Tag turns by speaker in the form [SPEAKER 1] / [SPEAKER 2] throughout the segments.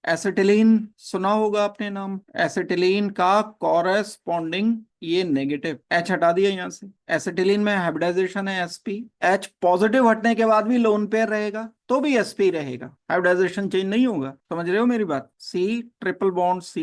[SPEAKER 1] Acetylene सुना होगा आपने नाम, एसिटिलीन का कॉरेस्पॉन्डिंग ये नेगेटिव H हटा दिया यहां से। एसिटिलीन में हाइब्रिडाइजेशन है sp, H पॉजिटिव हटने के बाद भी लोन पेयर रहेगा तो भी sp रहेगा, हाइब्रिडाइजेशन चेंज नहीं होगा। समझ रहे हो मेरी बात? C triple bond C,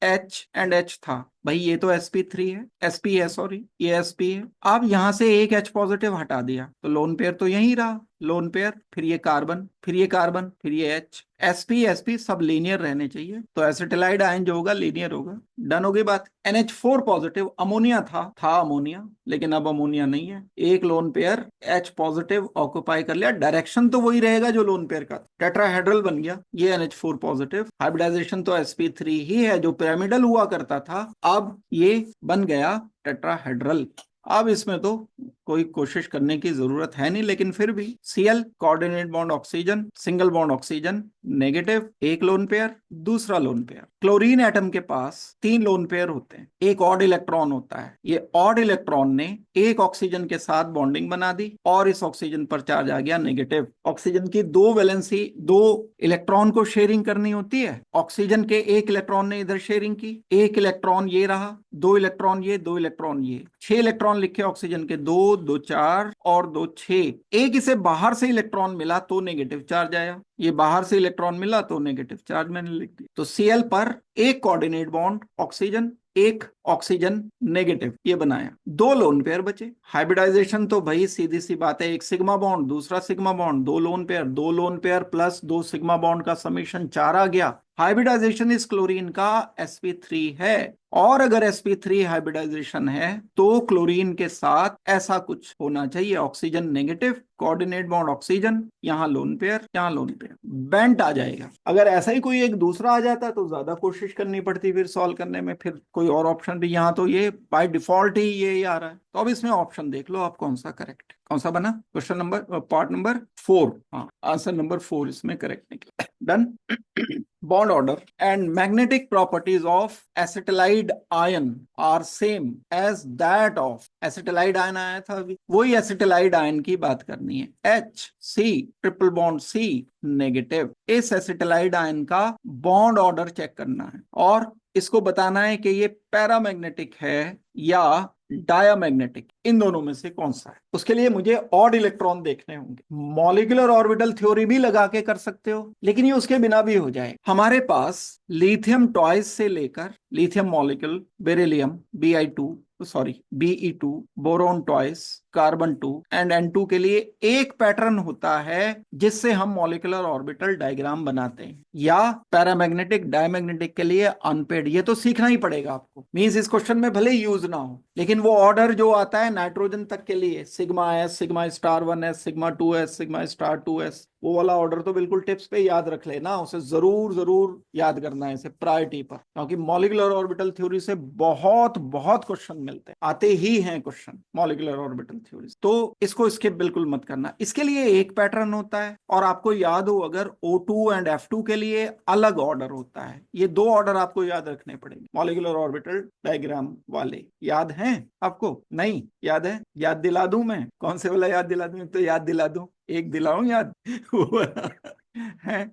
[SPEAKER 1] H and H था भाई, ये तो sp3 है, sp है सॉरी, ये sp है। अब यहां से एक H पॉजिटिव हटा दिया तो लोन पेयर तो यही रहा, लोन पेयर, फिर ये कार्बन, फिर ये कार्बन, फिर ये H, sp सब लीनियर रहने चाहिए, तो एसिटिलाइड आयन जो होगा लीनियर होगा। डन होगी बात। NH4 पॉजिटिव अमोनिया था अमोनिया, लेकिन अब अमोनिया नहीं है, एक lone pair H positive occupy कर लिया, डायरेक्शन तो वही रहेगा जो लोन पेयर का, टेट्राहेड्रल बन गया ये NH4 पॉजिटिव। हाइब्रिडाइजेशन तो sp3 ही है जो पिरामिडल हुआ करता था, अब ये बन गया टेट्राहेड्रल। अब इसमें तो कोई कोशिश करने की जरूरत है नहीं, लेकिन फिर भी Cl coordinate bond oxygen, single bond oxygen negative, एक लोन पेयर, दूसरा लोन पेयर। क्लोरीन एटम के पास 3 लोन पेयर होते हैं, एक ऑड इलेक्ट्रॉन होता है, ये ऑड इलेक्ट्रॉन ने एक ऑक्सीजन के साथ बॉन्डिंग बना दी और इस ऑक्सीजन पर चार्ज आ गया नेगेटिव। ऑक्सीजन की 2 वैलेंसी, 2 इलेक्ट्रॉन को शेयरिंग करनी होती है, ऑक्सीजन के एक इलेक्ट्रॉन ने इधर शेयरिंग की, एक इलेक्ट्रॉन ये रहा, 2 इलेक्ट्रॉन ये, 2 इलेक्ट्रॉन ये, 6 इलेक्ट्रॉन लिखे ऑक्सीजन के, 2 2 4 और 2 6। एक इसे बाहर से इलेक्ट्रॉन मिला तो नेगेटिव चार्ज आया, ये बाहर से इलेक्ट्रॉन मिला तो नेगेटिव चार्ज मैंने लिख दिया। तो Cl पर एक कोऑर्डिनेट बॉन्ड ऑक्सीजन, एक ऑक्सीजन नेगेटिव, ये बनाया, 2 लोन पेयर बचे। हाइब्रिडाइजेशन तो भाई सीधी सी बात है, एक सिग्मा बॉन्ड दूसरा sigma bond, 2 lone pair, 2 lone pair plus 2 sigma bond का समेशन 4 आ गया। हाइब्रिडाइजेशन इस क्लोरीन का sp3 है, और अगर sp3 हाइब्रिडाइजेशन है तो क्लोरीन के साथ ऐसा कुछ होना चाहिए, oxygen negative, coordinate bond oxygen, यहां लोन पेयर, यहां लोन पेयर, बेंट आ जाएगा। अगर ऐसा ही कोई एक दूसरा आ जाता तो ज्यादा कोशिश करनी पड़ती फिर सॉल्व करने में, फिर कोई और ऑप्शन भी, यहाँ तो ये बाय डिफॉल्ट ही ये आ रहा है। तो अब इसमें ऑप्शन देख लो आप कौन सा करेक्ट, कौन सा बना, क्वेश्चन नंबर पार्ट नंबर 4, हाँ आंसर नंबर 4 इसमें करेक्ट निकला। Done. Bond order and magnetic properties of acetylide ion are same as that of, acetylide ion आया था अभी, वही एसिटिलाइड आयन की बात करनी है। HC triple bond C negative, इस एसिटिलाइड आयन का बॉन्ड ऑर्डर चेक करना है और इसको बताना है कि ये पैरामैग्नेटिक है या डायामैग्नेटिक, इन दोनों में से कौन सा है। उसके लिए मुझे ऑड इलेक्ट्रॉन देखने होंगे, मॉलिक्यूलर ऑर्बिटल थ्योरी भी लगा के कर सकते हो, लेकिन ये उसके बिना भी हो जाए। हमारे पास लिथियम टॉयज से लेकर lithium molecule, beryllium Bi2 sorry Be2, boron twice, carbon 2 and N2 के लिए एक पैटर्न होता है जिससे हम मॉलिक्यूलर ऑर्बिटल डायग्राम बनाते हैं, या पैरामैग्नेटिक डायमैग्नेटिक के लिए अनपेड, ये तो सीखना ही पड़ेगा आपको, मींस इस क्वेश्चन में भले ही यूज ना हो, लेकिन वो ऑर्डर जो आता है नाइट्रोजन तक के लिए, sigma S, sigma star 1s, sigma 2s, sigma star 2s, वो वाला ऑर्डर तो बिल्कुल टिप्स पे याद रख लेना, उसे जरूर जरूर याद करना है इसे प्रायोरिटी पर, क्योंकि मॉलिक्यूलर ऑर्बिटल थ्योरी से बहुत बहुत क्वेश्चन मिलते हैं, आते ही हैं क्वेश्चन मॉलिक्यूलर ऑर्बिटल थ्योरी, तो इसको स्किप बिल्कुल मत करना। इसके लिए एक पैटर्न होता है, और आपको याद हो अगर O2 एंड F2 के लिए अलग ऑर्डर होता है, ये 2 ऑर्डर आपको याद रखने पड़ेंगे मॉलिक्यूलर ऑर्बिटल डायग्राम वाले। याद हैं आपको? नहीं याद है? याद दिला दूं मैं, कौन से वाला याद दिला दूं? तो याद दिला दूं, एक दिलाऊं याद है,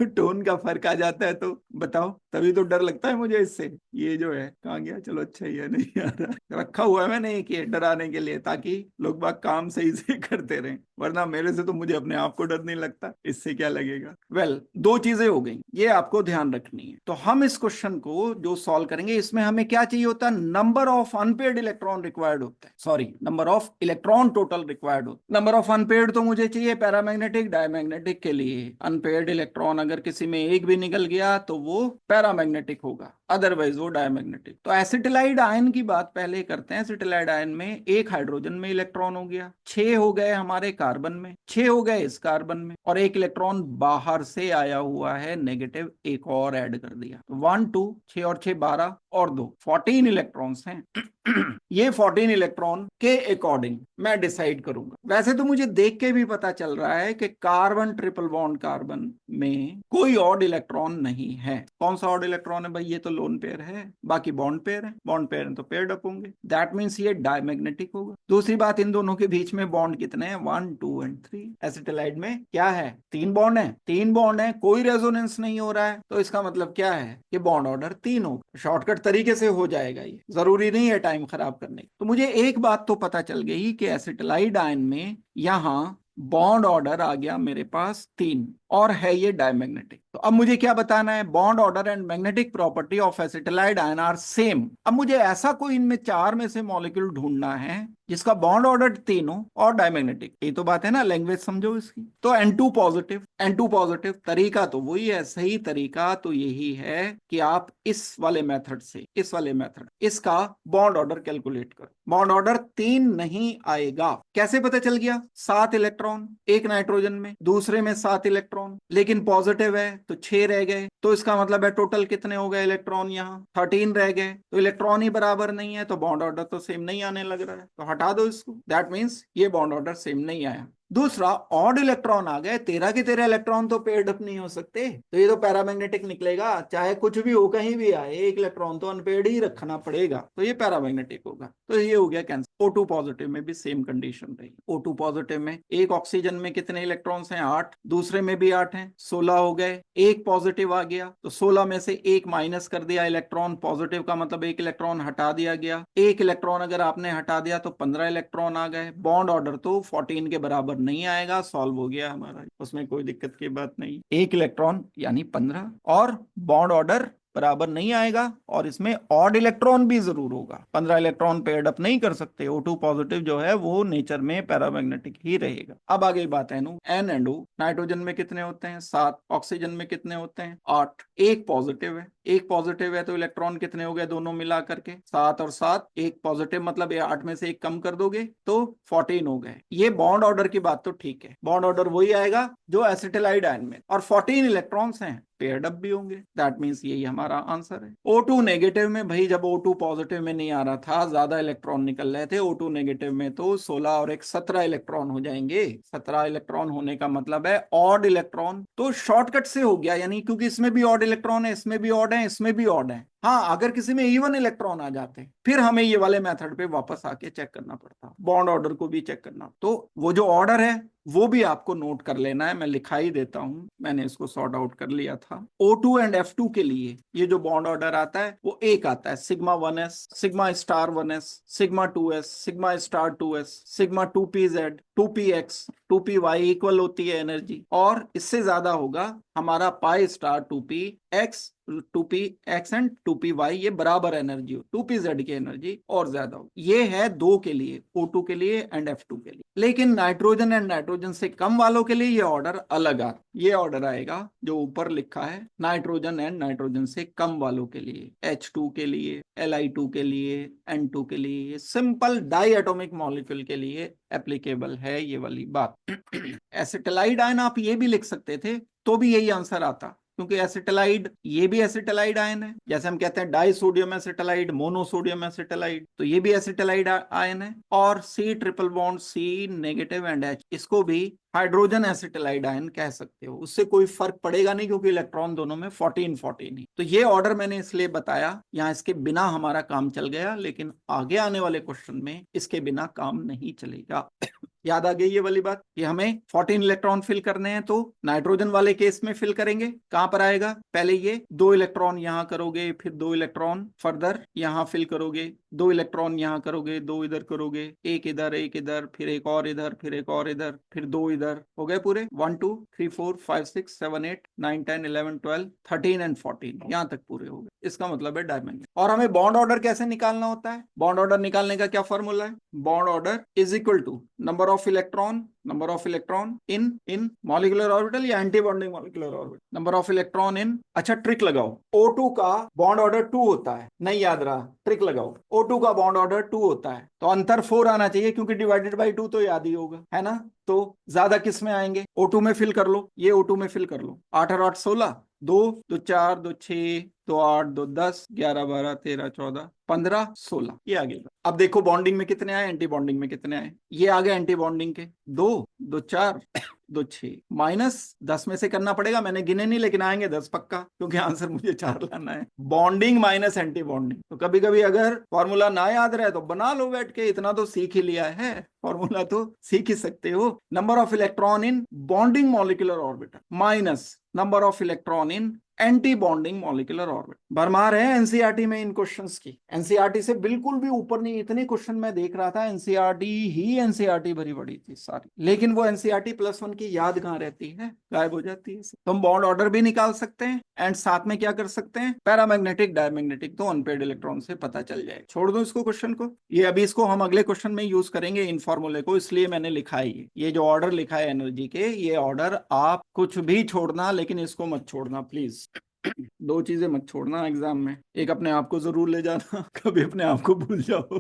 [SPEAKER 1] टोन का फर्क आ जाता है तो बताओ, तभी तो डर लगता है मुझे इससे। ये जो है कहाँ गया, चलो अच्छा ही है, नहीं आ रहा, रखा हुआ है मैंने एक ये डराने के लिए, ताकि लोग बाग काम सही से करते रहें, वरना मेरे से तो मुझे अपने आप को डर नहीं लगता, इससे क्या लगेगा। वेल, 2 चीजें हो गई, ये आपको ध्यान रखनी है। तो हम इस क्वेश्चन को जो सॉल्व करेंगे, इसमें हमें क्या चाहिए होता है, number of unpaired electron required होता है, sorry number of electron total required होता है। नंबर ऑफ अनपेयर्ड तो मुझे चाहिए पैरामैग्नेटिक डायमैग्नेटिक के लिए, अनपेयर्ड इलेक्ट्रॉन अगर किसी में एक भी निकल गया तो वो पैरामैग्नेटिक होगा, अदरवाइज वो डायमैग्नेटिक। तो एसिटिलाइड आयन की बात पहले करते हैं। एसिटिलाइड आयन में एक हाइड्रोजन में इलेक्ट्रॉन हो गया, 6 हो गए हमारे कार्बन में, 6 हो गए इस कार्बन में, और एक इलेक्ट्रॉन बाहर से आया हुआ है नेगेटिव, एक और ऐड कर दिया, 1 2 6 और 6 12 और 2 14 इलेक्ट्रॉन्स हैं। ये 14 इलेक्ट्रॉन के अकॉर्डिंग मैं डिसाइड करूंगा। वैसे तो मुझे देख के भी पता चल रहा है कि कार्बन ट्रिपल बॉन्ड कार्बन में कोई ऑड इलेक्ट्रॉन नहीं है। कौन सा ऑड इलेक्ट्रॉन है भाई? ये तो लोन पेयर है, बाकी बॉन्ड पेयर है। बॉन्ड पेयर है तो पेयर्ड अप होंगे, दैट मीन्स ये डायमैग्नेटिक होगा। दूसरी बात, इन दोनों के बीच में बॉन्ड कितने हैं? 1 2 एंड 3। एसिटिलाइड में क्या है? 3 बॉन्ड है, 3 बॉन्ड है, कोई रेजोनेंस नहीं हो रहा है, तो इसका मतलब क्या है कि बॉन्ड ऑर्डर 3 होगा। शॉर्टकट तरीके से हो जाएगा, ये जरूरी नहीं है टाइम खराब करने की। तो मुझे एक बात तो पता चल गई कि एसिटिलाइड आयन में यहां बॉन्ड ऑर्डर आ गया मेरे पास 3 और है ये डायमैग्नेटिक। तो अब मुझे क्या बताना है? Bond order and magnetic property of acetylide ion are same. अब मुझे ऐसा कोई इनमें 4 में से मॉलिक्यूल ढूंढना है जिसका बॉन्ड ऑर्डर 3 हो और डायमैग्नेटिक। ये तो बात है ना, लैंग्वेज समझो इसकी। तो N2 पॉजिटिव, N2 पॉजिटिव, तरीका तो वही है, सही तरीका तो यही है कि आप इस वाले मेथड से, इस वाले मेथड, इसका बॉन्ड ऑर्डर कैलकुलेट करो। बॉन्ड ऑर्डर 3 नहीं आएगा। कैसे पता चल गया? 7 इलेक्ट्रॉन एक नाइट्रोजन में, दूसरे में 7 इलेक्ट्रॉन, लेकिन पॉजिटिव है तो 6 रह गए। तो इसका मतलब है टोटल कितने हो गए इलेक्ट्रॉन? यहाँ 13 रह गए। तो इलेक्ट्रॉन ही बराबर नहीं है तो बॉन्ड ऑर्डर तो सेम नहीं आने लग रहा है, तो हटा दो इसको। दैट मीन्स ये बॉन्ड ऑर्डर सेम नहीं आया। दूसरा, ऑड इलेक्ट्रॉन आ गए, 13 के 13 इलेक्ट्रॉन तो पेयर्ड अप नहीं हो सकते, तो ये तो पैरामैग्नेटिक निकलेगा। चाहे कुछ भी हो, कहीं भी आए, एक इलेक्ट्रॉन तो अनपेयर्ड ही रखना पड़ेगा, तो ये पैरामैग्नेटिक होगा। तो ये हो गया कैंसिल। O2 पॉजिटिव में भी सेम कंडीशन रही। O2 पॉजिटिव में एक ऑक्सीजन में कितने इलेक्ट्रॉन्स हैं? 8। दूसरे में भी 8 हैं, 16 हो गए। एक पॉजिटिव आ गया तो 16 में से एक माइनस कर दिया इलेक्ट्रॉन। पॉजिटिव का मतलब एक इलेक्ट्रॉन हटा दिया गया। एक इलेक्ट्रॉन अगर आपने हटा दिया तो 15 इलेक्ट्रॉन आ गए। बॉन्ड ऑर्डर तो 14 के बराबर नहीं आएगा, सॉल्व हो गया हमारा, उसमें कोई दिक्कत की बात नहीं। एक इलेक्ट्रॉन यानी 15 और बॉन्ड ऑर्डर बराबर नहीं आएगा, और इसमें ऑड इलेक्ट्रॉन भी जरूर होगा। 15 इलेक्ट्रॉन पेयर्ड अप नहीं कर सकते। O2 पॉजिटिव जो है वो नेचर में पैरामैग्नेटिक ही रहेगा। अब आगे बात है N एंड O। नाइट्रोजन में कितने होते हैं? 7। ऑक्सीजन में कितने होते हैं? 8। एक पॉजिटिव है, एक पॉजिटिव है तो इलेक्ट्रॉन कितने हो गए दोनों मिला करके? 7 और 7। एक पॉजिटिव मतलब ये 8 में से एक कम कर दोगे तो 14 हो गए। ये बॉन्ड ऑर्डर की बात तो ठीक है, बॉन्ड ऑर्डर वही आएगा जो एसिटिलाइड आयन में, और 14 इलेक्ट्रॉन्स हैं, पेयर्ड अप भी होंगे। दैट मींस यही हमारा आंसर है। O2 नेगेटिव में भाई, जब O2 पॉजिटिव में नहीं आ रहा था, ज्यादा इलेक्ट्रॉन निकल रहे थे, O2 नेगेटिव में तो 16 और एक 17 इलेक्ट्रॉन हो जाएंगे। 17 इलेक्ट्रॉन होने का मतलब है ऑड इलेक्ट्रॉन। तो शॉर्टकट से हो गया, यानी क्योंकि इसमें भी ऑड इलेक्ट्रॉन है, इसमें भी ऑड है, इसमें भी ऑड है। हाँ, अगर किसी में इवन इलेक्ट्रॉन आ जाते फिर हमें ये वाले मेथड पे वापस आके चेक करना पड़ता, बॉन्ड ऑर्डर को भी चेक करना। तो वो जो ऑर्डर है वो भी आपको नोट कर लेना है, मैं लिखा ही देता हूं, मैंने इसको सॉर्ट आउट कर लिया था। O2 एंड F2 के लिए ये जो बॉन्ड ऑर्डर आता है वो एक आता है, sigma 1s, sigma star 1s, sigma 2s, sigma star 2s, sigma 2pz, 2px, 2py equal होती है एनर्जी, और इससे ज्यादा होगा हमारा pi star 2px, 2px and 2py, ये बराबर एनर्जी हो, 2pz की एनर्जी और ज्यादा हो। ये है 2 के लिए, O2 के लिए एंड F2 के लिए। लेकिन नाइट्रोजन एंड नाइट्रोजन से कम वालों के लिए ये ऑर्डर अलग आ, ये ऑर्डर आएगा जो ऊपर लिखा है, नाइट्रोजन एंड नाइट्रोजन से कम वालों के लिए, H2 के लिए, Li2 के लिए, N2 के लिए, सिंपल डाई एटॉमिक मॉलिक्यूल के लिए एप्लीकेबल है ये वाली बात। एसिटिलाइड आयन आप ये भी लिख सकते थे तो भी यही आंसर आता, क्योंकि एसिटिलाइड, ये भी एसिटिलाइड आयन है। जैसे हम कहते हैं die sodium acetylide, monosodium acetylide, तो ये भी एसिटिलाइड आयन है। और C triple bond C negative and H, इसको भी हाइड्रोजन एसिटिलाइड आयन कह सकते हो। उससे कोई फर्क पड़ेगा नहीं क्योंकि इलेक्ट्रॉन दोनों में 14 14 ही। तो ये ऑर्डर मैंने इसलिए बताया, यहाँ इसके बिना हमारा काम चल गया, लेकिन आगे आने वाले क्वेश्चन में इसके बिना काम नहीं चलेगा। याद आ गई ये वाली बात कि हमें 14 इलेक्ट्रॉन फिल करने हैं, तो नाइट्रोजन वाले केस में फिल करेंगे। कहां पर आएगा? पहले ये 2 इलेक्ट्रॉन यहां करोगे, फिर 2 इलेक्ट्रॉन फर्दर यहां फिल करोगे, 2 इलेक्ट्रॉन यहां करोगे, 2 इधर करोगे, एक इधर, फिर एक और इधर, फिर एक और इधर, फिर 2 इधर, हो गए पूरे 1 2 3 4 5 6 7 8 9 10 11 12 13 एंड 14, यहां तक पूरे हो गए। इसका मतलब है डायमंड। और हमें बॉन्ड ऑर्डर कैसे निकालना होता है? बॉन्ड ऑर्डर निकालने का क्या फॉर्मूला है? Bond order is equal to number of electron in molecular orbital या anti bonding molecular orbital, number of electron in. अच्छा, ट्रिक लगाओ, O2 का बॉन्ड ऑर्डर 2 होता है, नहीं याद रहा, ट्रिक लगाओ, O2 का बॉन्ड ऑर्डर 2 होता है तो अंतर 4 आना चाहिए, क्योंकि डिवाइडेड बाई 2 तो याद ही होगा, है ना। तो ज्यादा किस में आएंगे? O2 में फिल कर लो, ये O2 में फिल कर लो। 8 और 8 16, 2 2 4 2 6 तो 8 2 10 11 12 13 14 15 16 ये आ गया। अब देखो बॉन्डिंग में कितने आए, एंटी बॉन्डिंग में कितने आए। ये आ गए एंटी बॉन्डिंग के 2 2 4 2 6 -10 में से करना पड़ेगा, मैंने गिने नहीं लेकिन आएंगे 10 पक्का, क्योंकि आंसर मुझे 4 लाना है। बॉन्डिंग माइनस एंटी बॉन्डिंग, तो कभी कभी अगर फॉर्मूला ना याद रहे तो बना लो बैठ के, इतना तो सीख ही लिया है, फॉर्मूला तो सीख ही सकते हो। Number of electron in bonding molecular orbital minus number of electron in anti bonding molecular orbit. भरमार है एनसीईआरटी में इन क्वेश्चंस की, एनसीईआरटी से बिल्कुल भी ऊपर नहीं। इतने क्वेश्चन मैं देख रहा था, एनसीईआरटी ही एनसीईआरटी भरी पड़ी थी सारी, लेकिन वो एनसीईआरटी +1 की याद कहाँ रहती है, गायब हो जाती है। तो हम बॉन्ड ऑर्डर भी निकाल सकते हैं एंड साथ में क्या कर सकते हैं, पैरामैग्नेटिक डायमैग्नेटिक तो अनपेड इलेक्ट्रॉन से पता चल जाए। छोड़ दो इसको क्वेश्चन को, ये अभी इसको हम अगले क्वेश्चन में यूज करेंगे इन फॉर्मूले को, इसलिए मैंने लिखा है ये जो ऑर्डर लिखा है एनर्जी के, ये ऑर्डर आप कुछ भी छोड़ना लेकिन इसको मत छोड़ना प्लीज। दो चीजें मत छोड़ना एग्जाम में, एक अपने आप को जरूर ले जाना, कभी अपने आप को भूल जाओ,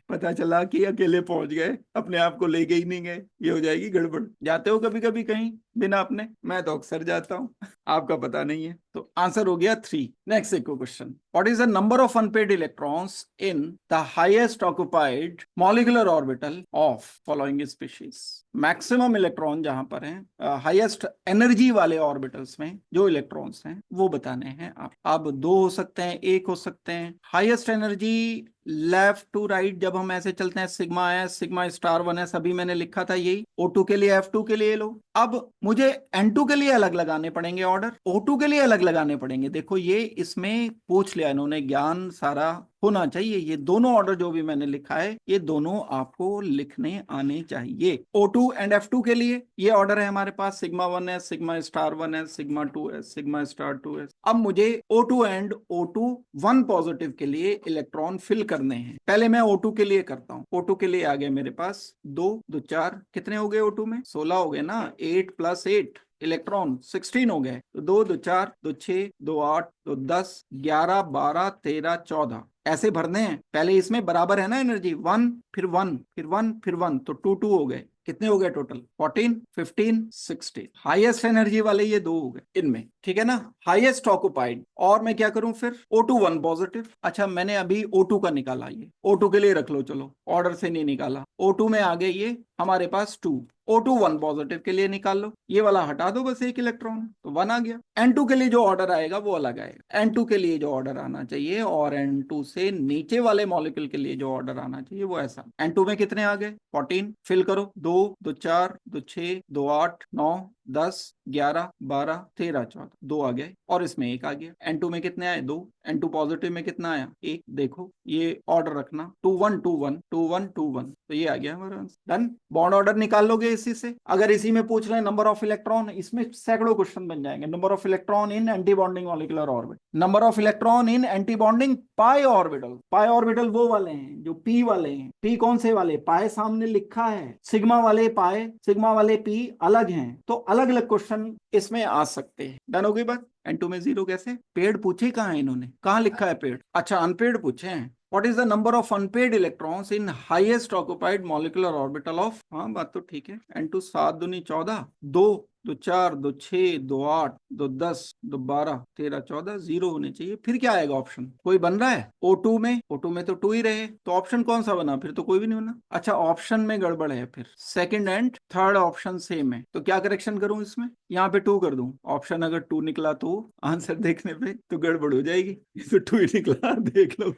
[SPEAKER 1] पता चला कि अकेले पहुंच गए, अपने आप को लेके ही नहीं गए, ये हो जाएगी गड़बड़। जाते हो कभी कभी कहीं बिना अपने, मैं तो अक्सर जाता हूँ, आपका पता नहीं है। तो आंसर हो गया 3। नेक्स्ट एक question, what is the number of unpaired electrons in the highest occupied molecular orbital of following species. Maximum electron जहां पर हैं, हाईएस्ट एनर्जी वाले ऑर्बिटल्स में जो इलेक्ट्रॉन्स हैं वो बताने हैं आप। अब 2 हो सकते हैं, 1 हो सकते हैं। Highest energy left to right जब हम ऐसे चलते हैं, sigma S sigma star 1s, अभी मैंने लिखा था यही। O2 के लिए F2 के लिए लो। अब मुझे N2 के लिए अलग लगाने पड़ेंगे ऑर्डर, O2 के लिए अलग लगाने पड़ेंगे। देखो ये इसमें पूछ लिया इन्होंने, ज्ञान सारा होना चाहिए। ये दोनों ऑर्डर जो भी मैंने लिखा है ये दोनों आपको लिखने आने चाहिए। O2 एंड F2 के लिए ये ऑर्डर है हमारे पास, sigma 1s sigma star 1s sigma 2s sigma star 2s। अब मुझे O2 एंड O2 1 पॉजिटिव के लिए इलेक्ट्रॉन फिल करने हैं। पहले मैं O2 के लिए करता हूं। O2 के लिए आ गए मेरे पास 2 2 4, कितने हो गए O2 में, 16 हो गए ना, 8 + 8 इलेक्ट्रॉन 16 हो गए। तो 2 2 4 2 6 2 8 2 10 11 12 13 14 ऐसे भरने हैं। पहले इसमें बराबर है ना एनर्जी, 1 फिर 1 फिर 1 फिर 1, तो 2 2 हो गए। कितने हो गए टोटल, 14 15 16। हाईएस्ट एनर्जी वाले ये 2 हो गए इनमें, ठीक है ना, हाईएस्ट ऑक्युपाइड। और मैं क्या करूं फिर, O2 1 पॉजिटिव। अच्छा मैंने अभी O2 का निकाला, ये O2 के लिए रख लो, चलो ऑर्डर से नहीं निकाला। O2 में आ गए ये हमारे पास 2, O2 1 पॉजिटिव के लिए निकाल लो, ये वाला हटा दो बस, 1 इलेक्ट्रॉन, तो 1 आ गया। N2 के लिए जो ऑर्डर आएगा वो अलग आएगा, N2 के लिए जो ऑर्डर आना चाहिए, और N2 से नीचे वाले मॉलिक्यूल के लिए जो ऑर्डर आना चाहिए वो ऐसा। N2 में कितने आ गए, 14, फिल करो, 2 2 4 2 6 2 8 9 10 11 12 13 14, 2 आ गए, और इसमें 1 आ गया। N2 में कितने आए, 2। N2 पॉजिटिव में कितना आया, 1। देखो ये ऑर्डर रखना, 2 1 2 1 2 1 2 1, तो ये आ गया हमारा आंसर। डन। बॉन्ड ऑर्डर निकाल लोगे इसी से। अगर इसी में पूछ रहे हैं नंबर ऑफ इलेक्ट्रॉन, इसमें सैकड़ों क्वेश्चन बन जाएंगे। Number of electron in anti bonding molecular orbit, number of electron in anti bonding pi orbital. Pi orbital वो वाले हैं जो पी वाले हैं। पी कौन से वाले, पाए सामने लिखा है, सिग्मा वाले पाए सिग्मा वाले पी अलग हैं, तो अलग अलग क्वेश्चन इसमें आ सकते हैं। डन हो गई बात। N2 में 0 कैसे, पेड़ पूछे कहाँ है इन्होंने, कहाँ लिखा है पेड़, अच्छा अनपेड पूछे हैं। What is the number of unpaired electrons in highest occupied molecular orbital of, हाँ बात तो ठीक है। N2 7 दूनी 14, 2 2 4 2 6 2 8 2 10 2 12 13 14, 0 होने चाहिए। फिर क्या आएगा ऑप्शन, कोई बन रहा है O2 में, O2 में तो 2 ही रहे, तो ऑप्शन कौन सा बना, फिर तो कोई भी नहीं बना। अच्छा ऑप्शन में गड़बड़ है, फिर second and third option same है, तो क्या करेक्शन करूं इसमें, यहाँ पे 2 कर दूं। ऑप्शन अगर 2 निकला तो आंसर देखने पे तो गड़बड़ हो जाएगी, तो 2 ही निकला, देख लो।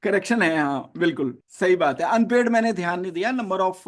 [SPEAKER 1] करेक्शन है, हाँ बिल्कुल सही बात है। अनपेड मैंने ध्यान नहीं दिया, नंबर ऑफ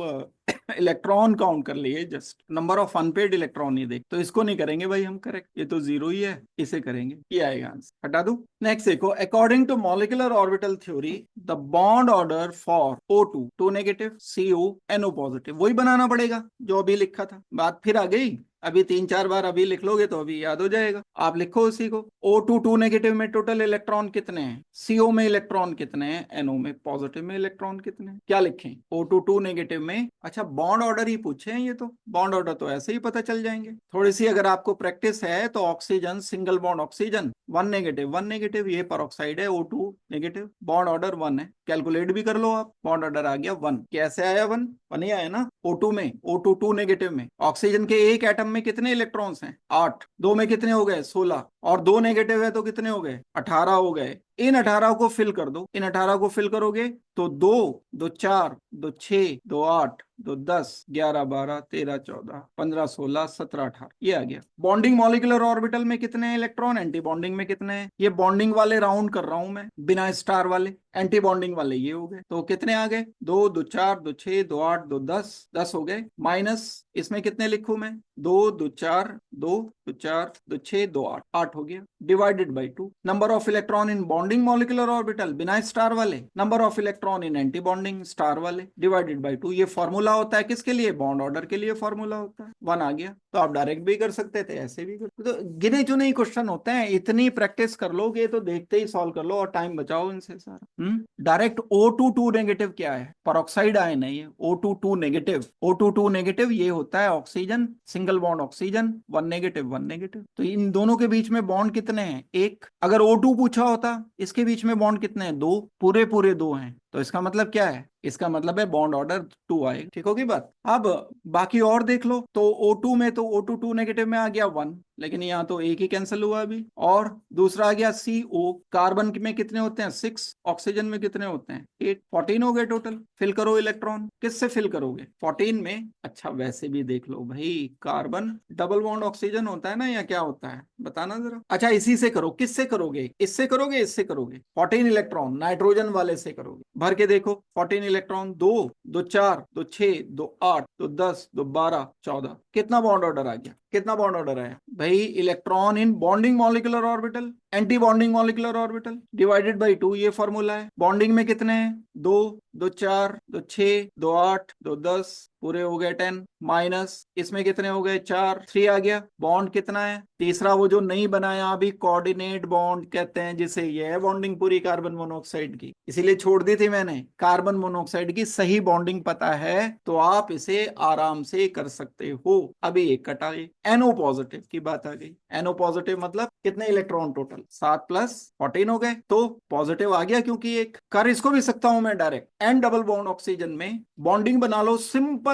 [SPEAKER 1] इलेक्ट्रॉन काउंट कर लिए, just number of unpaired electron ही देख, तो इसको नहीं करेंगे भाई हम करेक्ट, ये तो 0 ही है, इसे करेंगे, ये आएगा आंसर। हटा दूं। नेक्स्ट देखो, according to molecular orbital theory the bond order for O2 2 negative CO NO positive, वही बनाना पड़ेगा जो अभी लिखा था। बात फिर आ गई, अभी 3 4 बार अभी लिख लोगे तो अभी याद हो जाएगा। आप लिखो उसी को, O2 2 नेगेटिव में टोटल इलेक्ट्रॉन कितने हैं, CO में इलेक्ट्रॉन कितने हैं, NO में पॉजिटिव में इलेक्ट्रॉन कितने हैं, क्या लिखें, O2 2 नेगेटिव में। अच्छा बॉन्ड ऑर्डर ही पूछे हैं, ये तो बॉन्ड ऑर्डर तो ऐसे ही पता चल जाएंगे। थोड़ी सी अगर आपको प्रैक्टिस है तो oxygen single bond oxygen 1 negative, ये परऑक्साइड है O2 नेगेटिव, बॉन्ड ऑर्डर 1 है, कैलकुलेट भी कर लो आप, बॉन्ड ऑर्डर आ गया 1। कैसे आया 1 ही आया ना, O2 में, O2 2 नेगेटिव में, ऑक्सीजन के एक एटम में कितने इलेक्ट्रॉन्स हैं? 8। 2 में कितने हो गए? 16। और 2 नेगेटिव है तो कितने हो गए? 18 हो गए। इन 18 को फिल कर दो। इन 18 को फिल करोगे तो 2 2 4 2 6 2 8 2 10 11 12 13 14 15 16 17 18 ये आ गया। बॉन्डिंग मॉलिक्यूलर ऑर्बिटल में कितने इलेक्ट्रॉन? एंटी बॉन्डिंग में कितने हैं? ये बॉन्डिंग वाले राउंड कर रहा हूं मैं, बिना स्टार वाले। एंटी बॉन्डिंग वाले ये हो गए। तो कितने आ गए? 2 2 4 2 6 2 8 2 10 10 हो गए। माइनस इसमें कितने लिखूं मैं? 2 2 4 2 2 4 2 6 2 8 8 हो गया। Divided by 2 number of electron in bonding molecular orbital बिना स्टार वाले, number of electron in anti bonding star वाले, डिवाइडेड बाई 2। ये फॉर्मूला होता है किसके लिए? बॉन्ड ऑर्डर के लिए फॉर्मूला होता है। 1 आ गया। तो आप डायरेक्ट भी कर सकते थे, ऐसे भी कर। तो गिने चुने ही क्वेश्चन होते हैं, इतनी प्रैक्टिस कर लोगे तो देखते ही सॉल्व कर लो और टाइम बचाओ इनसे सारा। डायरेक्ट O22 नेगेटिव क्या है? परऑक्साइड आयन है ये। O22 नेगेटिव, O22 नेगेटिव ये होता है oxygen, single bond oxygen, 1 negative 1 negative. तो इन दोनों के बीच में बॉन्ड कितने हैं? 1। अगर O2 पूछा होता इसके बीच में बॉन्ड कितने हैं? 2, पूरे पूरे 2 हैं। तो इसका मतलब क्या है? इसका मतलब है बॉन्ड ऑर्डर 2 आएगा। ठीक होगी बात। अब बाकी और देख लो। तो O2 में तो O22 नेगेटिव में आ गया 1, लेकिन यहाँ तो एक ही कैंसिल हुआ अभी। और दूसरा आ गया CO। कार्बन में कितने होते हैं? 6। ऑक्सीजन में कितने होते हैं? 8। 14 हो गए टोटल। फिल करो इलेक्ट्रॉन। किससे फिल करोगे? 14 में। अच्छा वैसे भी देख लो भाई, कार्बन डबल बॉन्ड ऑक्सीजन होता है ना, या क्या होता है बताना जरा। अच्छा इसी से करो। किससे करोगे? इससे करोगे, इससे करोगे? 14 इलेक्ट्रॉन नाइट्रोजन वाले से करोगे। भर के देखो। 14 इलेक्ट्रॉन, 2 2 4 2 6 2 8 2 10 2 12 14। कितना बॉन्ड ऑर्डर आ गया? कितना बॉन्ड ऑर्डर आया भाई? Electron in bonding molecular orbital, anti bonding molecular orbital, divided by 2 ये फॉर्मूला है। बॉन्डिंग में कितने हैं? 2 2 4 2 6 2 8 2 10 पूरे हो गए 10। माइनस इसमें कितने हो गए? 4। 3 आ गया। बॉन्ड कितना है? तीसरा वो जो नहीं बनाया अभी, कोऑर्डिनेट बॉन्ड कहते हैं जिसे, ये है बॉन्डिंग पूरी कार्बन मोनोऑक्साइड की, इसीलिए छोड़ दी थी मैंने। कार्बन मोनोऑक्साइड की सही बॉन्डिंग पता है तो आप इसे आराम से कर सकते हो। अभी एक कटा है। NO पॉजिटिव की बात आ गई। NO पॉजिटिव मतलब कितने इलेक्ट्रॉन टोटल? 7 प्लस 14 हो गए। तो पॉजिटिव आ गया क्योंकि एक। कर इसको भी सकता हूं मैं direct. N double bond oxygen में बॉन्डिंग बना लो सिंपल।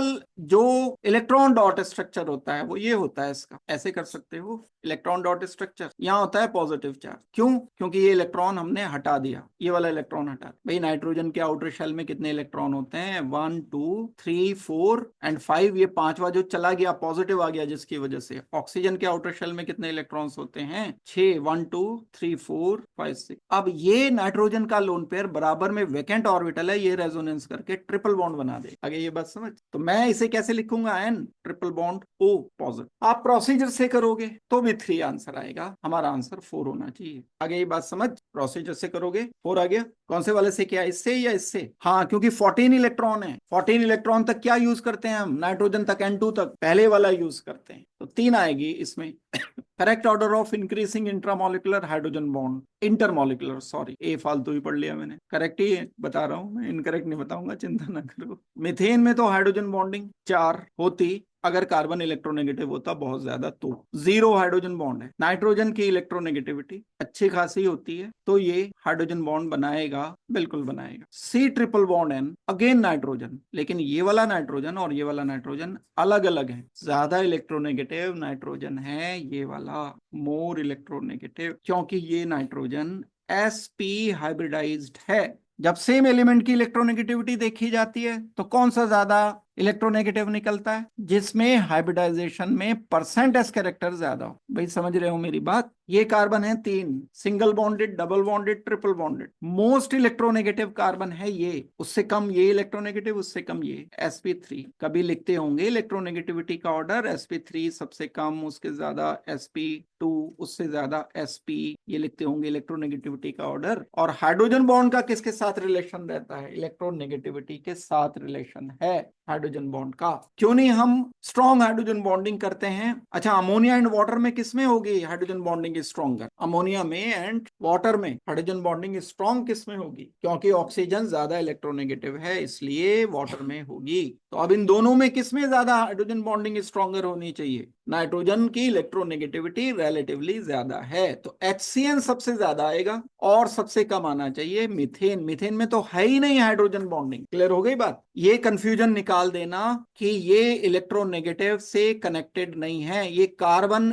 [SPEAKER 1] जो इलेक्ट्रॉन डॉट स्ट्रक्चर होता है वो ये होता है इसका, ऐसे कर सकते हो। इलेक्ट्रॉन डॉट स्ट्रक्चर यहाँ होता है पॉजिटिव चार्ज। क्यों? क्योंकि ये इलेक्ट्रॉन हमने हटा दिया, ये वाला इलेक्ट्रॉन हटा। भाई नाइट्रोजन के आउटर शेल में कितने इलेक्ट्रॉन होते हैं? 1 2 3 4 एंड 5। ये पांचवा जो चला गया पॉजिटिव आ गया जिसकी वजह से। ऑक्सीजन के आउटर शेल में कितने इलेक्ट्रॉन्स होते हैं? 6। 1 2 3 4 5 6। अब ये नाइट्रोजन का लोन पेयर बराबर में वेकेंट ऑर्बिटल है, ये रेजोनेंस करके ट्रिपल बॉन्ड बना दे। आगे ये बात समझ। तो मैं इसे कैसे लिखूंगा? N triple bond O positive. आप प्रोसीजर से करोगे तो भी 3 आंसर आएगा। हमारा आंसर 4 होना चाहिए। आगे ये बात समझ। प्रोसीजर से करोगे 4 आ गया। कौन से वाले से? क्या इससे या इससे? हाँ, क्योंकि 14 इलेक्ट्रॉन है। 14 इलेक्ट्रॉन तक क्या यूज करते हैं हम? नाइट्रोजन तक, N2 तक पहले वाला यूज करते हैं। तो 3 आएगी इसमें। Correct order of increasing intramolecular hydrogen bond, intermolecular, sorry ए फालतू ही पढ़ लिया मैंने। करेक्ट ही बता रहा हूं मैं, इनकरेक्ट नहीं बताऊंगा, चिंता ना करो। मीथेन में तो हाइड्रोजन बॉन्डिंग 4 होती अगर कार्बन इलेक्ट्रोनेगेटिव होता बहुत ज्यादा, तो 0 हाइड्रोजन बॉन्ड है। नाइट्रोजन की इलेक्ट्रोनेगेटिविटी अच्छी खासी होती है तो ये हाइड्रोजन बॉन्ड बनाएगा, बिल्कुल बनाएगा। C triple bond N again nitrogen, लेकिन ये वाला नाइट्रोजन और ये वाला नाइट्रोजन अलग अलग है। ज्यादा इलेक्ट्रोनेगेटिव नाइट्रोजन है ये वाला, मोर इलेक्ट्रोनेगेटिव, क्योंकि ये नाइट्रोजन sp हाइब्रिडाइज्ड है। जब सेम एलिमेंट की इलेक्ट्रोनेगेटिविटी देखी जाती है तो कौन सा ज्यादा इलेक्ट्रोनेगेटिव निकलता है? जिसमें हाइब्रिडाइजेशन में परसेंट एस कैरेक्टर ज्यादा हो। भाई समझ रहे हो मेरी बात? ये कार्बन है 3, single bonded, double bonded, triple bonded. Most electronegative carbon है ये, उससे कम ये इलेक्ट्रोनेगेटिव, उससे कम ये sp3। कभी लिखते होंगे इलेक्ट्रोनेगेटिविटी का ऑर्डर, sp3 सबसे कम, उसके ज्यादा sp2, उससे ज्यादा sp, ये लिखते होंगे इलेक्ट्रोनेगेटिविटी का ऑर्डर। और हाइड्रोजन बॉन्ड का किसके साथ रिलेशन रहता है? इलेक्ट्रोनेगेटिविटी के साथ रिलेशन है हाइड्रोजन बॉन्ड का। क्यों नहीं हम स्ट्रॉन्ग हाइड्रोजन बॉन्डिंग करते हैं? अच्छा, अमोनिया एंड वाटर में किसमें होगी हाइड्रोजन बॉन्डिंग स्ट्रॉन्गर? अमोनिया में एंड वाटर में हाइड्रोजन बॉन्डिंग स्ट्रॉन्ग किसमें होगी? क्योंकि ऑक्सीजन ज्यादा इलेक्ट्रोनेगेटिव है, इसलिए वाटर में होगी। तो अब इन दोनों में किसमें ज्यादा हाइड्रोजन बॉन्डिंग स्ट्रॉन्गर होनी चाहिए? नाइट्रोजन की इलेक्ट्रोनेगेटिविटी रिलेटिवली ज्यादा है तो HCN सबसे ज्यादा आएगा, और सबसे कम आना चाहिए मीथेन। मीथेन में तो है ही नहीं हाइड्रोजन बॉन्डिंग। क्लियर हो गई बात? ये कंफ्यूजन निकाल देना कि ये इलेक्ट्रोनेगेटिव से कनेक्टेड नहीं है। ये कार्बन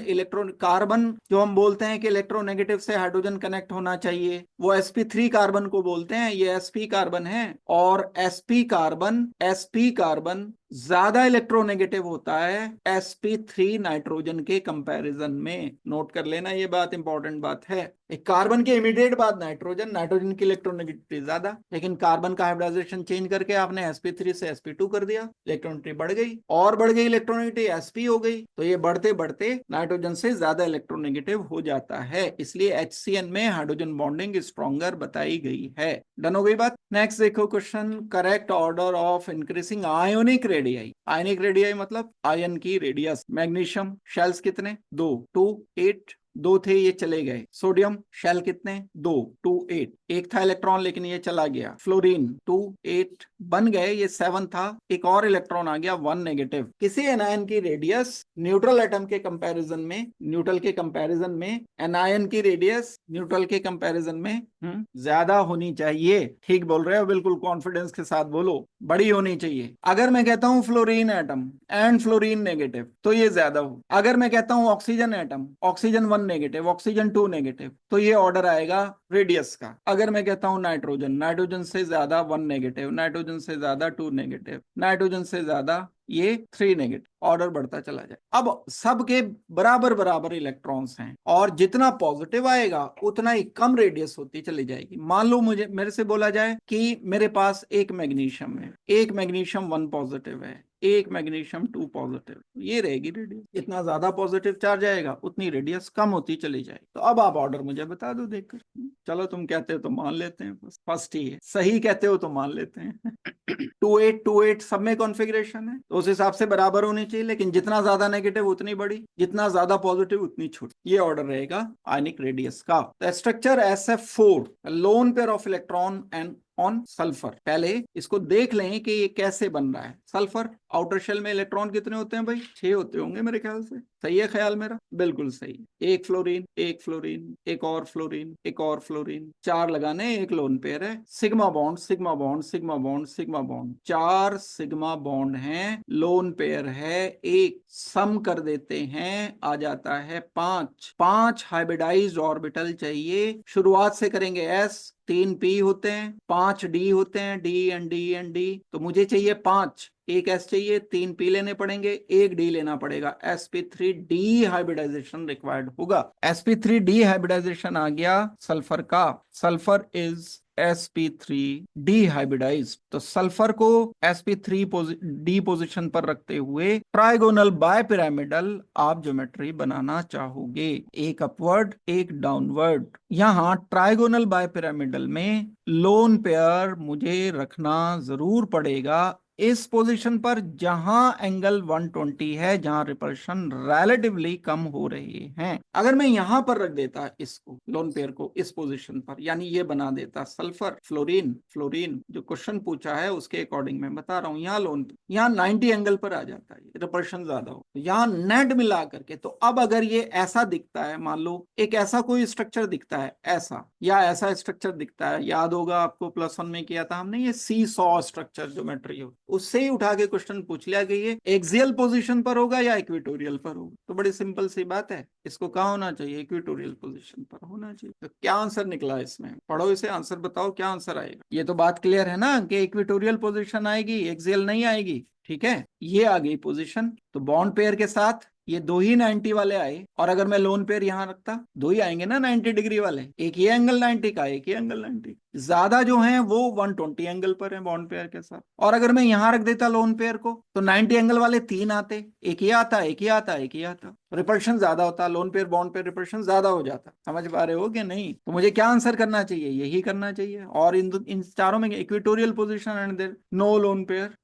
[SPEAKER 1] जो हम बोलते हैं कि इलेक्ट्रोनेगेटिव से हाइड्रोजन कनेक्ट होना चाहिए, वो sp3 कार्बन को बोलते हैं, ये sp कार्बन है। और sp कार्बन ज्यादा इलेक्ट्रोनेगेटिव होता है sp3 नाइट्रोजन के कंपैरिजन में। नोट कर लेना, ये बात इंपॉर्टेंट बात है। एक कार्बन के इमीडिएट बाद नाइट्रोजन की इलेक्ट्रोनेगेटिविटी ज्यादा, लेकिन कार्बन का हाइब्रिडाइजेशन चेंज करके आपने sp3 से sp2 कर दिया, इलेक्ट्रोनेगेटिविटी बढ़ गई, और बढ़ गई इलेक्ट्रोनेगेटिविटी sp हो गई, तो ये बढ़ते बढ़ते नाइट्रोजन से ज्यादा इलेक्ट्रोनेगेटिव हो जाता है। इसलिए HCN में हाइड्रोजन बॉन्डिंग स्ट्रॉन्गर बताई गई है। डन हो गई बात। नेक्स्ट देखो question, correct order of increasing ionic radii. Ionic radii मतलब आयन की रेडियस। मैग्नीशियम शेल्स कितने? 2, 2, 8, 2 थे, ये चले गए। सोडियम शेल कितने? 2, 2, 8, एक था इलेक्ट्रॉन लेकिन ये चला गया। फ्लोरीन 2, 8 बन गए, ये 7 था, एक और इलेक्ट्रॉन आ गया, 1 नेगेटिव। किसी एनायन की रेडियस न्यूट्रल एटम के कंपैरिजन में, न्यूट्रल के कंपैरिजन में एनायन की रेडियस न्यूट्रल के कंपैरिजन में ज्यादा होनी चाहिए। ठीक बोल रहे हो, बिल्कुल कॉन्फिडेंस के साथ बोलो, बड़ी होनी चाहिए। अगर मैं कहता हूं fluorine atom and fluorine negative तो ये ज्यादा हो। अगर मैं कहता हूं oxygen atom, oxygen 1 negative, oxygen 2 negative, तो ये ऑर्डर आएगा रेडियस का। अगर मैं कहता हूं नाइट्रोजन, नाइट्रोजन से ज्यादा 1 नेगेटिव, नाइट्रोजन से ज्यादा 2 नेगेटिव, नाइट्रोजन से ज्यादा ये 3 नेगेटिव, ऑर्डर बढ़ता चला जाए। अब सबके बराबर बराबर इलेक्ट्रॉन्स हैं, और जितना पॉजिटिव आएगा उतना ही कम रेडियस होती चली जाएगी। मान लो मेरे से बोला जाए कि मेरे पास एक मैग्नीशियम है, एक मैग्नीशियम 1 पॉजिटिव है, एक मैग्नीशियम 2 पॉजिटिव, ये रहेगी रेडियस। इतना ज्यादा पॉजिटिव चार्ज आएगा उतनी रेडियस कम होती चली जाएगी। तो अब आप ऑर्डर मुझे बता दो देखकर। चलो तुम कहते हो तो मान लेते हैं, बस फर्स्ट ही है, सही कहते हो तो मान लेते हैं। 28, 28 सब में कॉन्फ़िगरेशन है, तो उस हिसाब से बराबर होनी चाहिए, लेकिन जितना ज्यादा नेगेटिव उतनी बड़ी, जितना ज्यादा पॉजिटिव उतनी छोटी। ये ऑर्डर रहेगा आयनिक रेडियस का। Structure SF4, lone pair of electron and on sulphur. पहले इसको देख लें कि ये कैसे बन रहा है। सल्फर आउटर शेल में इलेक्ट्रॉन कितने होते हैं भाई? 6 होते होंगे मेरे ख्याल से। सही है ख्याल मेरा? बिल्कुल सही। एक फ्लोरीन, एक फ्लोरीन, एक और फ्लोरीन, एक और फ्लोरीन, 4 लगाने, एक लोन पेयर है। Sigma bond, sigma bond, sigma bond, sigma bond, 4 sigma bond हैं, लोन पेयर है एक। सम कर देते हैं, आ जाता है 5। 5 हाइब्रिडाइज्ड ऑर्बिटल चाहिए। शुरुआत से करेंगे S, 3 P होते हैं, 5 D होते हैं, D and D and D, तो मुझे चाहिए 5। एक S चाहिए, 3 P लेने पड़ेंगे, एक D लेना पड़ेगा। sp3d हाइब्रिडाइजेशन रिक्वायर्ड होगा। sp3d हाइब्रिडाइजेशन आ गया सल्फर का। Sulphur is sp3d hybridised. तो सल्फर को sp3d पोजीशन पर रखते हुए ट्राइगोनल बाय पिरामिडल आप ज्योमेट्री बनाना चाहोगे, एक अपवर्ड एक डाउनवर्ड। यहां ट्राइगोनल बाय पिरामिडल में लोन पेयर मुझे रखना जरूर पड़ेगा इस पोजीशन पर जहां एंगल 120 है, जहां रिपल्शन रिलेटिवली कम हो रहे हैं। अगर मैं यहां पर रख देता इसको, लोन पेयर को इस पोजीशन पर, यानी ये बना देता सल्फर फ्लोरीन, फ्लोरीन जो क्वेश्चन पूछा है उसके अकॉर्डिंग मैं बता रहा हूं, यहाँ लोन यहाँ 90 एंगल पर आ जाता है, रिपल्शन ज्यादा हो, यहाँ नेट मिला करके। तो अब अगर ये ऐसा दिखता है, मान लो एक ऐसा कोई स्ट्रक्चर दिखता है, ऐसा या ऐसा स्ट्रक्चर दिखता है, याद होगा आपको +1 में किया था हमने, ये सी सॉ स्ट्रक्चर ज्योमेट्री हो, उससे ही उठा के क्वेश्चन पूछ लिया कि ये एक्सियल पोजीशन पर होगा या इक्वेटोरियल पर होगा। तो बड़ी सिंपल सी बात है, इसको कहाँ होना चाहिए? इक्वेटोरियल पोजीशन पर होना चाहिए। तो क्या आंसर निकला इसमें? पढ़ो इसे, आंसर बताओ क्या आंसर आएगा। ये तो बात क्लियर है ना कि इक्वेटोरियल पोजीशन आएगी, एक्सियल नहीं आएगी। ठीक है, ये आ गई पोजीशन। तो बॉन्ड पेयर के साथ ये 2 ही 90 वाले आए, और अगर मैं लोन पेयर यहां रखता 2 ही आएंगे ना 90 डिग्री वाले, एक ये एंगल 90 का, एक ये एंगल 90। ज्यादा जो हैं वो 120 एंगल पर हैं बॉन्ड पेयर के साथ। और अगर मैं यहां रख देता लोन पेयर को तो 90 एंगल वाले 3 आते, एक ये आता, एक ये आता, एक ये आता, रिपल्शन ज्यादा होता, lone pair bond pair repulsion ज्यादा हो जाता। समझ पा रहे हो कि नहीं? तो मुझे क्या आंसर करना चाहिए? यही करना चाहिए। और इन चारों में equatorial position and there no lone pair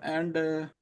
[SPEAKER 1] and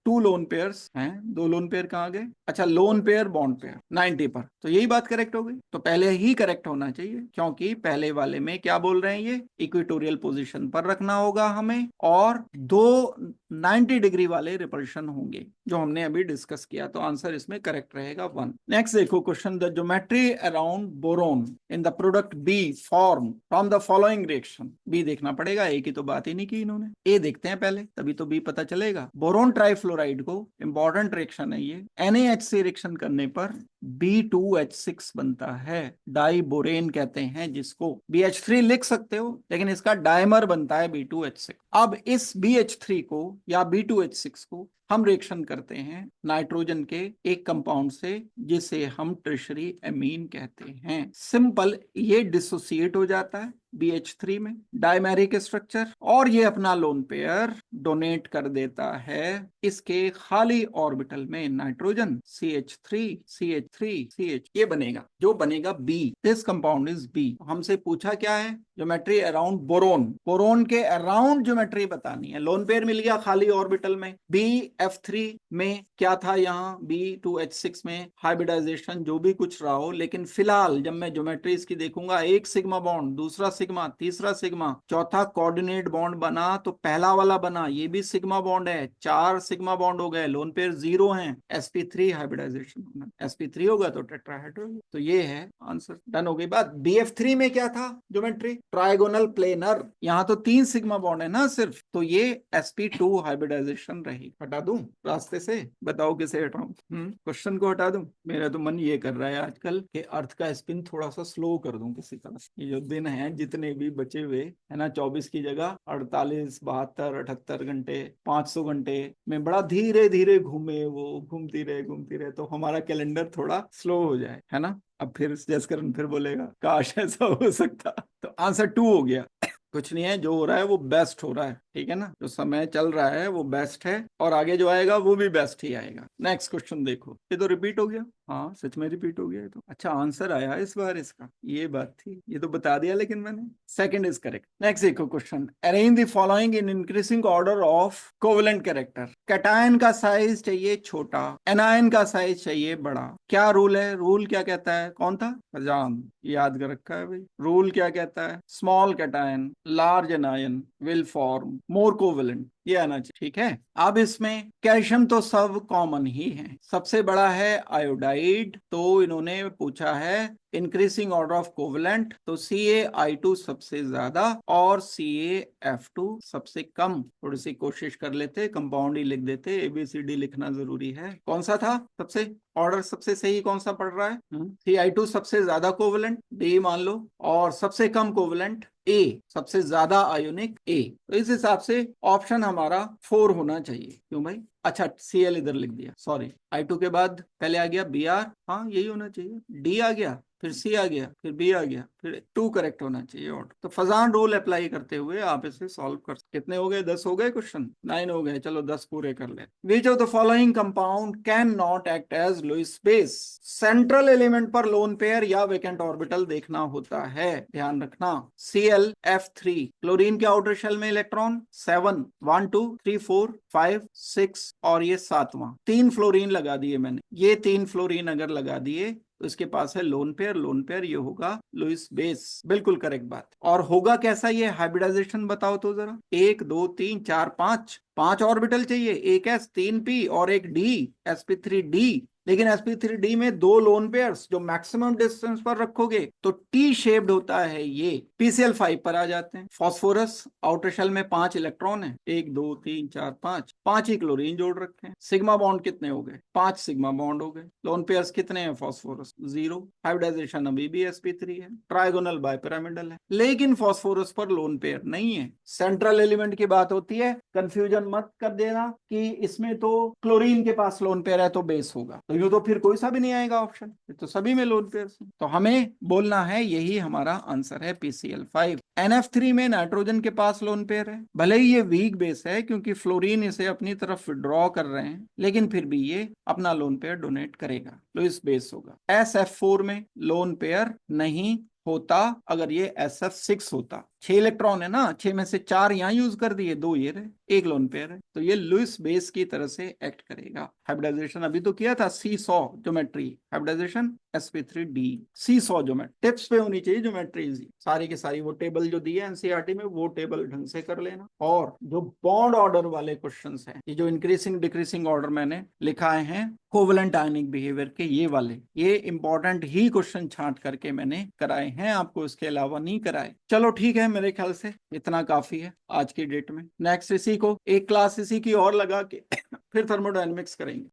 [SPEAKER 1] 2 lone pairs हैं। 2 लोन पेयर कहाँ गए? अच्छा, लोन पेयर बॉन्ड पेयर 90 पर, तो यही बात करेक्ट हो गई। तो पहले ही करेक्ट होना चाहिए, क्योंकि पहले वाले में क्या बोल रहे हैं, ये इक्वेटोरियल पोजीशन पर रखना होगा हमें, और 2 90 डिग्री वाले रिपल्शन होंगे जो हमने अभी डिस्कस किया। तो आंसर इसमें करेक्ट रहेगा 1। नेक्स्ट देखो question, the geometry around boron in the product B form from the following reaction. B देखना पड़ेगा, ए की तो बात ही नहीं की इन्होंने। ए देखते हैं पहले, तभी तो बी पता चलेगा। बोरोन ट्राइफ्लोराइड को, इंपॉर्टेंट रिएक्शन है ये, NaHC रिएक्शन करने पर B2H6 बनता है, डाई बोरेन कहते हैं जिसको। BH3 लिख सकते हो लेकिन इसका डायमर बनता है B2H6। अब इस BH3 को या B2H6 को हम रिएक्शन करते हैं नाइट्रोजन के एक कंपाउंड से जिसे हम टर्शरी एमीन कहते हैं। सिंपल, ये डिसोसिएट हो जाता है BH3 में, डायमेरिक स्ट्रक्चर, और ये अपना लोन पेयर डोनेट कर देता है इसके खाली ऑर्बिटल में नाइट्रोजन CH3 CH3 CH, ये बनेगा, जो बनेगा B। This compound is B। हमसे पूछा क्या है, ज्योमेट्री अराउंड बोरोन। बोरोन के अराउंड ज्योमेट्री बतानी है। लोन पेयर मिल गया खाली ऑर्बिटल में, BF3 में क्या था, यहाँ B2H6 में हाइब्रिडाइजेशन जो भी कुछ रहा हो, लेकिन फिलहाल जब मैं ज्योमेट्री इसकी देखूंगा, एक सिग्मा बॉन्ड, दूसरा सिग्मा, तीसरा सिग्मा, चौथा कोऑर्डिनेट बॉन्ड बना, तो पहला वाला बना, ये भी सिग्मा बॉन्ड है, 4 सिग्मा बॉन्ड हो गए, लोन पेयर 0 है, sp3 हाइब्रिडाइजेशन होना, sp3 होगा तो टेट्राहेड्रल। तो ये है आंसर। डन हो गई बात। BF3 में क्या था ज्योमेट्री, ट्राइगोनल प्लेनर, यहाँ तो 3 सिग्मा बॉन्ड है ना सिर्फ, तो ये sp2 हाइब्रिडाइजेशन रही। हटा दूं रास्ते से, बताओ किसे हटाऊं? क्वेश्चन को हटा दूं? मेरा तो मन ये कर रहा है आजकल कि अर्थ का स्पिन थोड़ा सा स्लो कर दूं किसी तरह। ये जो दिन है जितने भी बचे हुए है ना, 24 की जगह 48, 72, 78 घंटे, 500 घंटे में बड़ा धीरे धीरे घूमे, वो घूमती रहे तो हमारा कैलेंडर थोड़ा स्लो हो जाए, है ना। अब फिर जसकरण फिर बोलेगा काश ऐसा हो सकता। तो आंसर 2 हो गया। कुछ नहीं है, जो हो रहा है वो बेस्ट हो रहा है, ठीक है ना। जो समय चल रहा है वो बेस्ट है, और आगे जो आएगा वो भी बेस्ट ही आएगा। नेक्स्ट क्वेश्चन देखो, ये तो रिपीट हो गया। हाँ सच में रिपीट हो गया है। तो अच्छा आंसर आया इस बार इसका, ये बात थी, ये तो बता दिया लेकिन मैंने। Second is correct. नेक्स्ट देखो question, arrange the following in increasing order of covalent character. Cation का साइज चाहिए छोटा, एनायन का साइज चाहिए बड़ा। क्या रूल है, रूल क्या कहता है, कौन था, जान याद कर रखा है भाई। रूल क्या कहता है, small cation large anion will form more covalent, ये आना चाहिए, ठीक है। अब इसमें कैल्शियम तो सब कॉमन ही है, सबसे बड़ा है आयोडाइड, तो इन्होंने पूछा है इंक्रीजिंग ऑर्डर ऑफ कोवेलेंट, तो CaI2 सबसे ज्यादा और CaF2 सबसे कम। थोड़ी सी कोशिश कर लेते, कंपाउंड ही लिख देते, ABCD लिखना जरूरी है। कौन सा था सबसे ऑर्डर, सबसे सही कौन सा पड़ रहा है, CI2 सबसे ज्यादा कोवेलेंट, D मान लो, और सबसे कम कोवेलेंट A, सबसे ज्यादा आयोनिक A। तो इस हिसाब से ऑप्शन हमारा 4 होना चाहिए। क्यों भाई, अच्छा Cl इधर लिख दिया, सॉरी। I2 के बाद पहले आ गया Br, हाँ यही होना चाहिए, D आ गया, फिर C आ गया, फिर B आ गया, फिर 2 करेक्ट होना चाहिए ऑर्डर। तो फजान रूल अप्लाई करते हुए आप इसे सॉल्व कर, कितने हो गए, 10 हो गए क्वेश्चन, 9 हो गए, चलो 10 पूरे कर ले। Which of the following compound can not act as Lewis base. Central element पर लोन पेयर या वेकेंट ऑर्बिटल देखना होता है, ध्यान रखना। ClF3, क्लोरीन के आउटर शेल में इलेक्ट्रॉन 7, 1 2 3 4 5 6, और ये 7वां, 3 फ्लोरीन लगा दिए मैंने, ये 3 फ्लोरीन अगर लगा दिए तो इसके पास है लोन पेयर, लोन पेयर ये होगा लुईस बेस, बिल्कुल करेक्ट बात। और होगा कैसा ये हाइब्रिडाइजेशन, बताओ तो जरा। 1 2 3 4 5 ऑर्बिटल चाहिए, एक S 3 P और एक D, sp3d। लेकिन sp3d में 2 लोन पेयर्स जो मैक्सिमम डिस्टेंस पर रखोगे तो टी शेप्ड होता है, ये PCl5 पर आ जाते हैं। फास्फोरस आउटर शेल में 5 इलेक्ट्रॉन है, 1 2 3 4 5 ही क्लोरीन जोड़ रखे हैं। सिग्मा बॉन्ड कितने हो गए, 5 सिग्मा बॉन्ड हो गए। लोन पेयर्स कितने हैं फास्फोरस, 0। हाइब्रिडाइजेशन अभी भी sp3 है, ट्राइगोनल बाइपिरामिडल है, लेकिन फास्फोरस पर लोन पेयर नहीं है। सेंट्रल एलिमेंट की बात होती है, कंफ्यूजन मत कर देना कि इसमें तो क्लोरीन के पास लोन पेयर है तो बेस होगा, तो यूं तो फिर कोई सा भी नहीं आएगा ऑप्शन, तो सभी में लोन पेयर है। तो हमें बोलना है यही हमारा आंसर है PCl5। NF3 में नाइट्रोजन के पास लोन पेयर है, भले ही ये वीक बेस है क्योंकि फ्लोरीन इसे अपनी तरफ विड्रॉ कर रहे हैं, लेकिन फिर भी ये अपना लोन पेयर डोनेट करेगा, लुईस बेस होगा। SF4 में लोन पेयर नहीं होता, अगर ये SF6 होता, 6 इलेक्ट्रॉन है ना, 6 में से 4 यहाँ यूज कर दिए, 2 ये रहे, एक लोन पेयर है, तो ये लुईस बेस की तरह से एक्ट करेगा। हाइब्रिडाइजेशन अभी तो किया था, सी सॉ ज्योमेट्री, हाइब्रिडाइजेशन sp3d, सी सॉ ज्योमेट्री, टिप्स पे होनी चाहिए ज्योमेट्री, सारी की सारी वो टेबल जो दी है एनसीईआरटी में, वो टेबल ढंग से कर लेना। और जो बॉन्ड ऑर्डर वाले क्वेश्चंस हैं, ये जो इंक्रीजिंग डिक्रीजिंग ऑर्डर मैंने लिखाए हैं कोवलेंट आयनिक बिहेवियर के, ये वाले, ये इंपॉर्टेंट ही क्वेश्चन छांट करके मैंने कराए हैं, आपको इसके अलावा नहीं कराए। चलो ठीक है, मेरे ख्याल से इतना काफी है आज की डेट में। नेक्स्ट इसी को एक क्लास इसी की और लगा के फिर थर्मोडायनेमिक्स करेंगे।